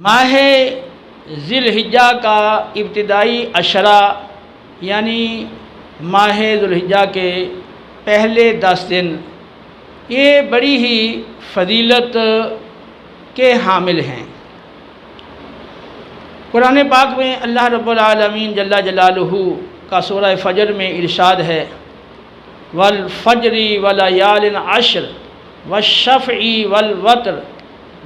ماہ ذی الحجہ کا ابتدائی عشرہ یعنی ماہ ذی الحجہ کے پہلے 10 دن یہ بڑی ہی فضیلت کے حامل ہیں۔ قرآن پاک میں اللہ رب العالمین جل جلالہ کا سورہ فجر میں ارشاد ہے والفجر ولیال عشر والشفع والوتر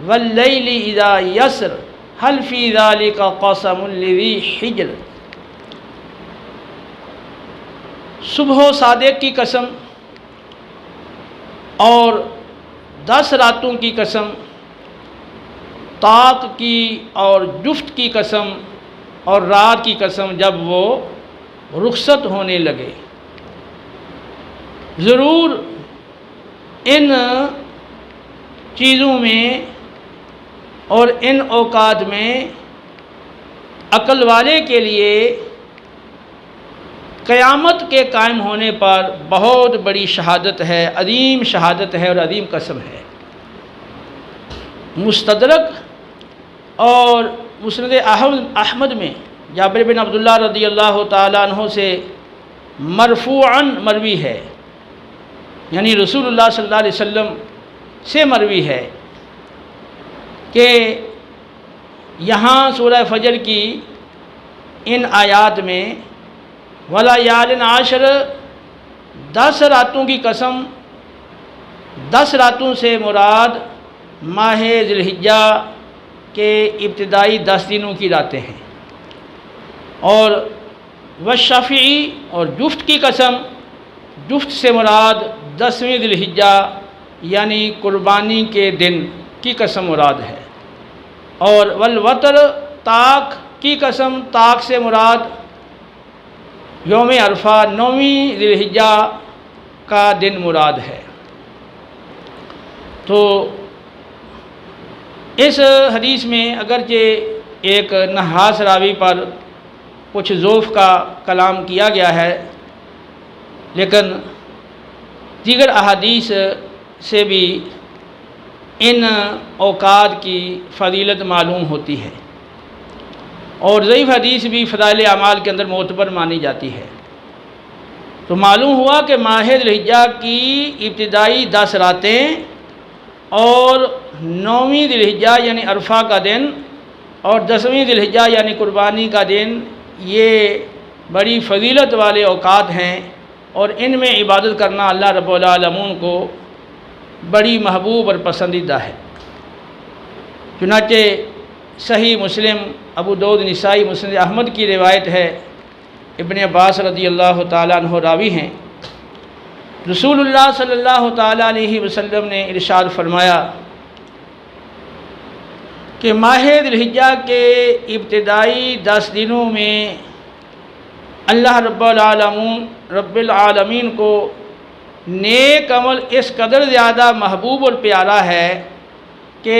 واللیل اذا یسر هل فی ذلک قسم لذی حجر۔ صبح و صادق کی قسم اور 10 راتوں کی قسم، طاق کی اور جفت کی قسم اور رات کی قسم جب وہ رخصت ہونے لگے۔ ضرور ان چیزوں میں اور ان اوقات میں عقل والے کے لیے قیامت کے قائم ہونے پر بہت بڑی شہادت ہے، عظیم شہادت ہے اور عظیم قسم ہے۔ مستدرک اور مسند احمد میں جابر بن عبداللہ رضی اللہ تعالیٰ عنہ سے مرفوعاً مروی ہے، یعنی رسول اللہ صلی اللہ علیہ وسلم سے مروی ہے کہ یہاں سورہ فجر کی ان آیات میں وَلَيَالٍ عَشْرٍ 10 راتوں کی قسم، 10 راتوں سے مراد ماہ ذی الحجہ کے ابتدائی 10 دنوں کی راتیں ہیں، اور والشفع اور جفت کی قسم، جفت سے مراد 10ویں ذی الحجہ یعنی قربانی کے دن کی قسم مراد ہے، اور والوتر طاق کی قسم، طاق سے مراد یوم عرفہ 9ویں ذی الحجہ کا دن مراد ہے۔ تو اس حدیث میں اگرچہ ایک نحاس راوی پر کچھ ضعف کا کلام کیا گیا ہے، لیکن دیگر احادیث سے بھی ان اوقات کی فضیلت معلوم ہوتی ہے، اور ضعیف حدیث بھی فضائل اعمال کے اندر معتبر مانی جاتی ہے۔ تو معلوم ہوا کہ ماہ ذی الحجہ کی ابتدائی 10 راتیں اور 9ویں ذی الحجہ یعنی عرفہ کا دن اور 10ویں ذی الحجہ یعنی قربانی کا دن یہ بڑی فضیلت والے اوقات ہیں، اور ان میں عبادت کرنا اللہ رب العالمین کو بڑی محبوب اور پسندیدہ ہے۔ چنانچہ صحیح مسلم، ابو داؤد، نسائی، مسند احمد کی روایت ہے، ابن عباس رضی اللہ تعالیٰ عنہ راوی ہیں، رسول اللہ صلی اللہ تعالیٰ علیہ وسلم نے ارشاد فرمایا کہ ماہ ذی الحجہ کے ابتدائی 10 دنوں میں اللہ رب العالمین کو نیک عمل اس قدر زیادہ محبوب اور پیارا ہے کہ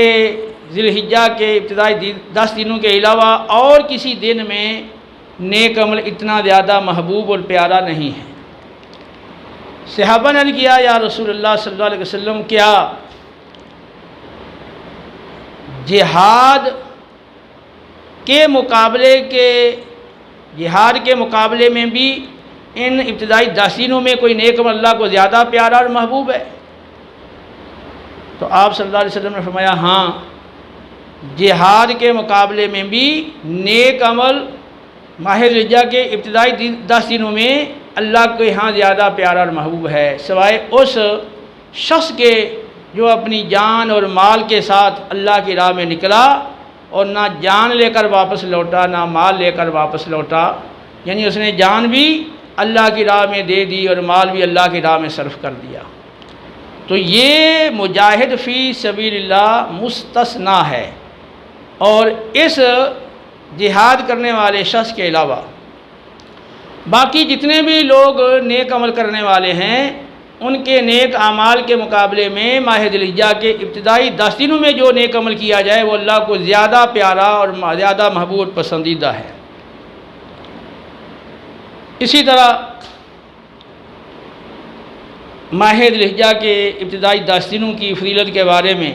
ذی الحجہ کے ابتدائی 10 دنوں کے علاوہ اور کسی دن میں نیک عمل اتنا زیادہ محبوب اور پیارا نہیں ہے۔ صحابہ نے کیا یا رسول اللہ صلی اللہ علیہ وسلم، کیا جہاد کے مقابلے میں بھی ان ابتدائی 10 دنوں میں کوئی نیک عمل اللہ کو زیادہ پیارا اور محبوب ہے؟ تو آپ صلی اللہ علیہ وسلم نے فرمایا ہاں، جہاد کے مقابلے میں بھی نیک عمل ماہ ذی الحجہ کے ابتدائی 10 دنوں میں اللہ کے ہاں زیادہ پیارا اور محبوب ہے، سوائے اس شخص کے جو اپنی جان اور مال کے ساتھ اللہ کی راہ میں نکلا اور نہ جان لے کر واپس لوٹا نہ مال لے کر واپس لوٹا، یعنی اس نے جان بھی اللہ کی راہ میں دے دی اور مال بھی اللہ کی راہ میں صرف کر دیا۔ تو یہ مجاہد فی سبیل اللہ مستثنیٰ ہے، اور اس جہاد کرنے والے شخص کے علاوہ باقی جتنے بھی لوگ نیک عمل کرنے والے ہیں ان کے نیک اعمال کے مقابلے میں ماہ ذی الحجہ کے ابتدائی 10 دنوں میں جو نیک عمل کیا جائے وہ اللہ کو زیادہ پیارا اور زیادہ محبوب پسندیدہ ہے۔ اسی طرح ماہ ذی الحجہ کے ابتدائی 10 دنوں کی فضیلت کے بارے میں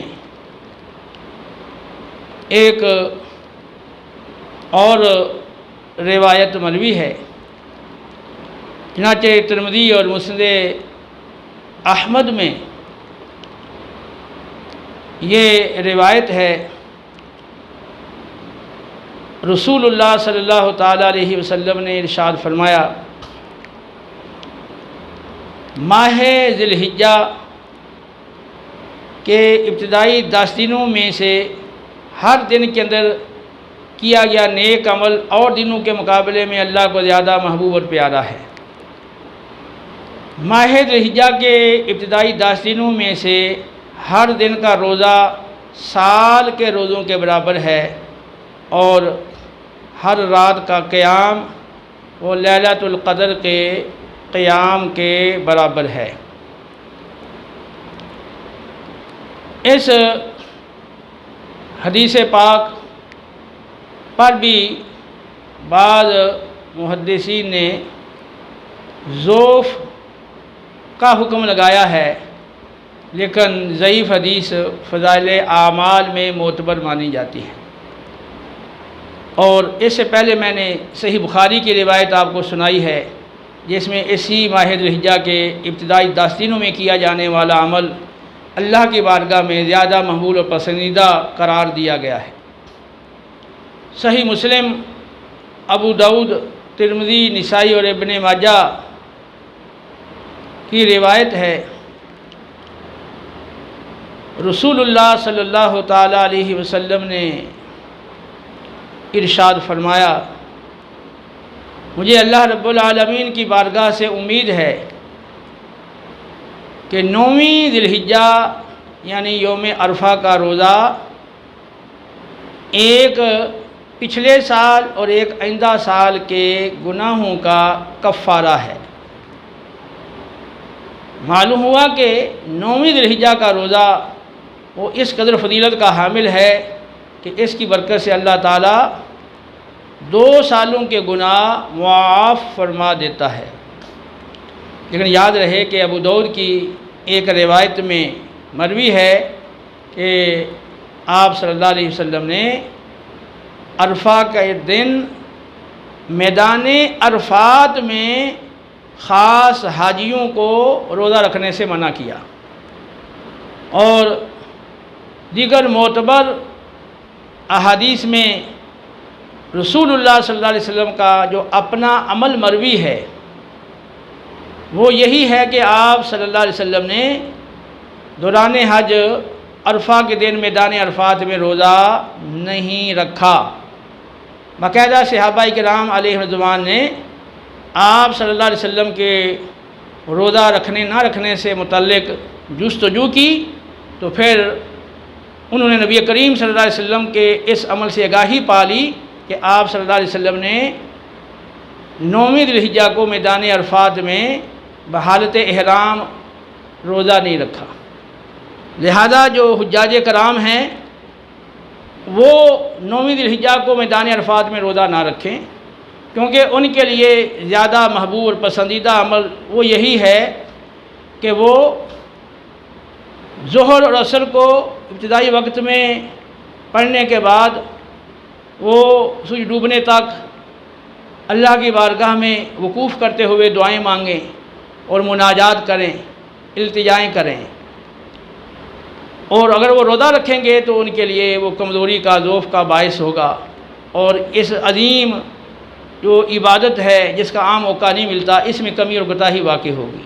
ایک اور روایت مروی ہے۔ چنانچہ ترمذی اور مسند احمد میں یہ روایت ہے، رسول اللہ صلی اللہ تعالیٰ علیہ وسلم نے ارشاد فرمایا، ماہ ذی الحجہ کے ابتدائی 10 دنوں میں سے ہر دن کے اندر کیا گیا نیک عمل اور دنوں کے مقابلے میں اللہ کو زیادہ محبوب اور پیارا ہے۔ ماہ ذی الحجہ کے ابتدائی 10 دنوں میں سے ہر دن کا روزہ سال کے روزوں کے برابر ہے، اور ہر رات کا قیام وہ لیلۃ القدر کے قیام کے برابر ہے۔ اس حدیث پاک پر بھی بعض محدثین نے ضعف کا حکم لگایا ہے، لیکن ضعیف حدیث فضائل اعمال میں معتبر مانی جاتی ہے۔ اور اس سے پہلے میں نے صحیح بخاری کی روایت آپ کو سنائی ہے، جس میں اسی ماہ ذی الحجہ کے ابتدائی 10 دنوں میں کیا جانے والا عمل اللہ کی بارگاہ میں زیادہ مقبول اور پسندیدہ قرار دیا گیا ہے۔ صحیح مسلم، ابو داؤد، ترمذی، نسائی اور ابن ماجہ کی روایت ہے، رسول اللہ صلی اللہ تعالیٰ علیہ وسلم نے ارشاد فرمایا، مجھے اللہ رب العالمین کی بارگاہ سے امید ہے کہ 9ویں ذی الحجہ یعنی یوم عرفہ کا روزہ ایک پچھلے سال اور ایک آئندہ سال کے گناہوں کا کفارہ ہے۔ معلوم ہوا کہ 9ویں ذی الحجہ کا روزہ وہ اس قدر فضیلت کا حامل ہے کہ اس کی برکت سے اللہ تعالیٰ 2 سالوں کے گناہ معاف فرما دیتا ہے۔ لیکن یاد رہے کہ ابو داؤد کی ایک روایت میں مروی ہے کہ آپ صلی اللہ علیہ وسلم نے عرفہ کا دن میدان عرفات میں خاص حاجیوں کو روزہ رکھنے سے منع کیا، اور دیگر معتبر احادیث میں رسول اللہ صلی اللہ علیہ وسلم کا جو اپنا عمل مروی ہے وہ یہی ہے کہ آپ صلی اللہ علیہ وسلم نے دوران حج عرفہ کے دن میدان عرفات میں روزہ نہیں رکھا۔ باقاعدہ صحابہ کرام علیہ رضوان نے آپ صلی اللہ علیہ وسلم کے روزہ رکھنے نہ رکھنے سے متعلق جستجو کی، تو پھر انہوں نے نبی کریم صلی اللہ علیہ وسلم کے اس عمل سے آگاہی پا لی کہ آپ صلی اللہ علیہ وسلم نے 9ویں ذی الحجہ کو میدان عرفات میں بحالت احرام روزہ نہیں رکھا۔ لہذا جو حجاج کرام ہیں وہ 9ویں ذی الحجہ کو میدان عرفات میں روزہ نہ رکھیں، کیونکہ ان کے لیے زیادہ محبوب اور پسندیدہ عمل وہ یہی ہے کہ وہ ظہر اور عصر کو ابتدائی وقت میں پڑھنے کے بعد وہ سورج ڈوبنے تک اللہ کی بارگاہ میں وقوف کرتے ہوئے دعائیں مانگیں اور مناجات کریں، التجائیں کریں، اور اگر وہ روزہ رکھیں گے تو ان کے لیے وہ کمزوری کا ضعف کا باعث ہوگا، اور اس عظیم جو عبادت ہے جس کا عام موقع نہیں ملتا، اس میں کمی اور کوتاہی واقع ہوگی۔